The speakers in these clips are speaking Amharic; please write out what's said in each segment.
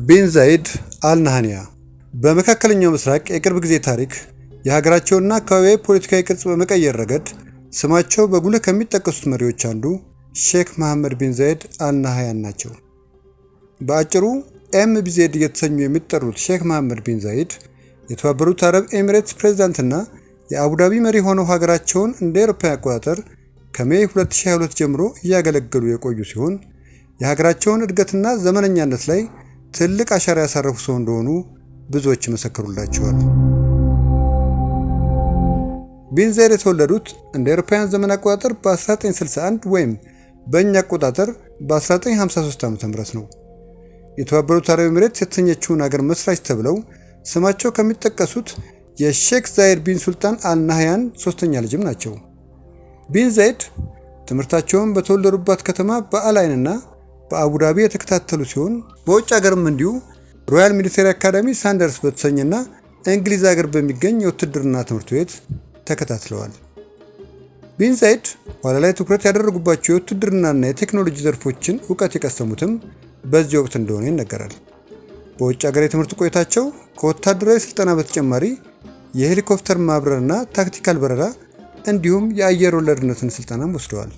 ቢን ዛይድ አልናህያ በመካከለኛው ምስራቅ የቅርብ ጊዜ ታሪክ የሀገራቸውና አካባቢያዊ ፖለቲካዊ ቅርጽ በመቀየር ረገድ ስማቸው በጉልህ ከሚጠቀሱት መሪዎች አንዱ ሼክ መሐመድ ቢን ዛይድ አልናህያን ናቸው። በአጭሩ MBZ እየተሰኙ የሚጠሩት ሼክ መሐመድ ቢን ዛይድ የተባበሩት አረብ ኤሚሬትስ ፕሬዝዳንትና የአቡዳቢ መሪ ሆነው ሀገራቸውን እንደ አውሮፓውያን አቆጣጠር ከሜይ 2022 ጀምሮ እያገለገሉ የቆዩ ሲሆን የሀገራቸውን እድገትና ዘመነኛነት ላይ ትልቅ አሻራ ያሳረፉ ሰው እንደሆኑ ብዙዎች ይመሰክሩላቸዋል። ቢን ዛይድ የተወለዱት እንደ አውሮፓውያን ዘመን አቆጣጠር በ1961 ወይም በእኛ አቆጣጠር በ1953 ዓ.ም ነው። የተባበሩት አረብ ኤሚሬትስ የተሰኘችውን ሀገር መስራች ተብለው ስማቸው ከሚጠቀሱት የሼክ ዛይድ ቢን ሱልጣን አልናህያን ሶስተኛ ልጅም ናቸው። ቢን ዛይድ ትምህርታቸውን በተወለዱባት ከተማ በአልአይንና በአቡዳቢ የተከታተሉ ሲሆን በውጭ ሀገርም እንዲሁ ሮያል ሚሊተሪ አካዳሚ ሳንደርስ በተሰኘና እንግሊዝ ሀገር በሚገኝ የውትድርና ትምህርት ቤት ተከታትለዋል። ቢን ዛይድ ኋላ ላይ ትኩረት ያደረጉባቸው የውትድርናና የቴክኖሎጂ ዘርፎችን እውቀት የቀሰሙትም በዚህ ወቅት እንደሆነ ይነገራል። በውጭ ሀገር የትምህርት ቆይታቸው ከወታደራዊ ስልጠና በተጨማሪ የሄሊኮፕተር ማብረርና ታክቲካል በረራ እንዲሁም የአየር ወለድነትን ስልጠናም ወስደዋል።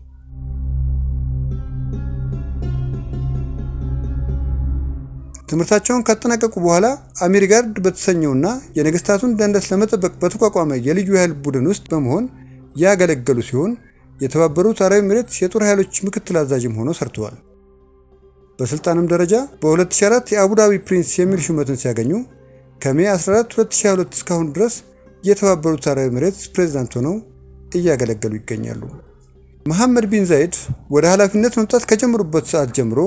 ትምህርታቸውን ካጠናቀቁ በኋላ አሚር ጋርድ በተሰኘውና የነገስታቱን ደህንነት ለመጠበቅ በተቋቋመ የልዩ ኃይል ቡድን ውስጥ በመሆን ያገለገሉ ሲሆን የተባበሩት አረብ ኤሚሬትስ የጦር ኃይሎች ምክትል አዛዥም ሆነው ሰርተዋል። በስልጣንም ደረጃ በ2004 የአቡዳቢ ፕሪንስ የሚል ሹመትን ሲያገኙ ከሜይ 14 2022 እስካሁን ድረስ የተባበሩት አረብ ኤሚሬትስ ፕሬዝዳንት ሆነው እያገለገሉ ይገኛሉ። መሐመድ ቢን ዛይድ ወደ ኃላፊነት መምጣት ከጀመሩበት ሰዓት ጀምሮ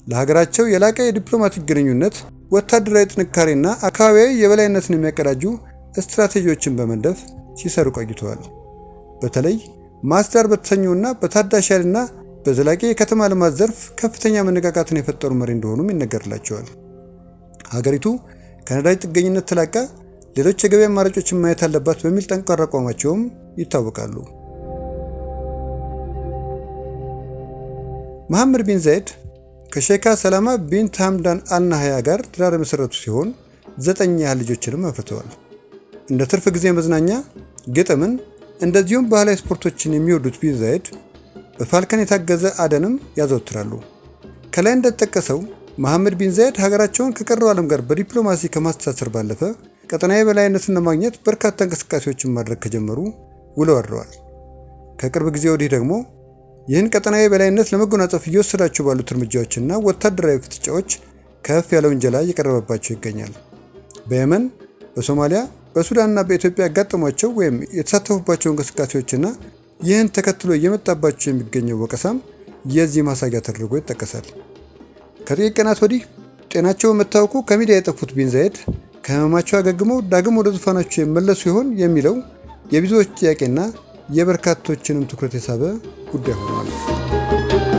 ለሀገራቸው የላቀ የዲፕሎማቲክ ግንኙነት፣ ወታደራዊ ጥንካሬና አካባቢያዊ የበላይነትን የሚያቀዳጁ ስትራቴጂዎችን በመንደፍ ሲሰሩ ቆይተዋል። በተለይ ማስዳር በተሰኘውና በታዳሽ ኃይልና በዘላቂ የከተማ ልማት ዘርፍ ከፍተኛ መነቃቃትን የፈጠሩ መሪ እንደሆኑም ይነገርላቸዋል። ሀገሪቱ ከነዳጅ ጥገኝነት ተላቃ ሌሎች የገበያ አማራጮችን ማየት አለባት በሚል ጠንካራ አቋማቸውም ይታወቃሉ። መሐመድ ቢን ዛይድ ከሼካ ሰላማ ቢንት ሐምዳን አልናህያ ጋር ትዳር የመሰረቱ ሲሆን 9 ያህል ልጆችንም አፍርተዋል። እንደ ትርፍ ጊዜ መዝናኛ ግጥምን እንደዚሁም ባህላዊ ስፖርቶችን የሚወዱት ቢን ዛይድ በፋልከን የታገዘ አደንም ያዘወትራሉ። ከላይ እንደተጠቀሰው መሐመድ ቢን ዛይድ ሀገራቸውን ከቀረው ዓለም ጋር በዲፕሎማሲ ከማስተሳሰር ባለፈ ቀጠናዊ የበላይነትን ለማግኘት በርካታ እንቅስቃሴዎችን ማድረግ ከጀመሩ ውለው አድረዋል። ከቅርብ ጊዜ ወዲህ ደግሞ ይህን ቀጠናዊ የበላይነት ለመጎናጸፍ እየወሰዳቸው ባሉት እርምጃዎችና ወታደራዊ ፍጥጫዎች ከፍ ያለ ውንጀላ እየቀረበባቸው ይገኛል። በየመን፣ በሶማሊያ፣ በሱዳንና በኢትዮጵያ ያጋጠሟቸው ወይም የተሳተፉባቸው እንቅስቃሴዎችና ይህን ተከትሎ እየመጣባቸው የሚገኘው ወቀሳም የዚህ ማሳያ ተደርጎ ይጠቀሳል። ከጥቂት ቀናት ወዲህ ጤናቸው መታወቁ ከሚዲያ የጠፉት ቢን ዛይድ ከህመማቸው አገግመው ዳግም ወደ ዙፋናቸው የመለሱ ይሆን የሚለው የብዙዎች ጥያቄና የበርካቶችንም ትኩረት የሳበ ጉዳይ ሆኗል።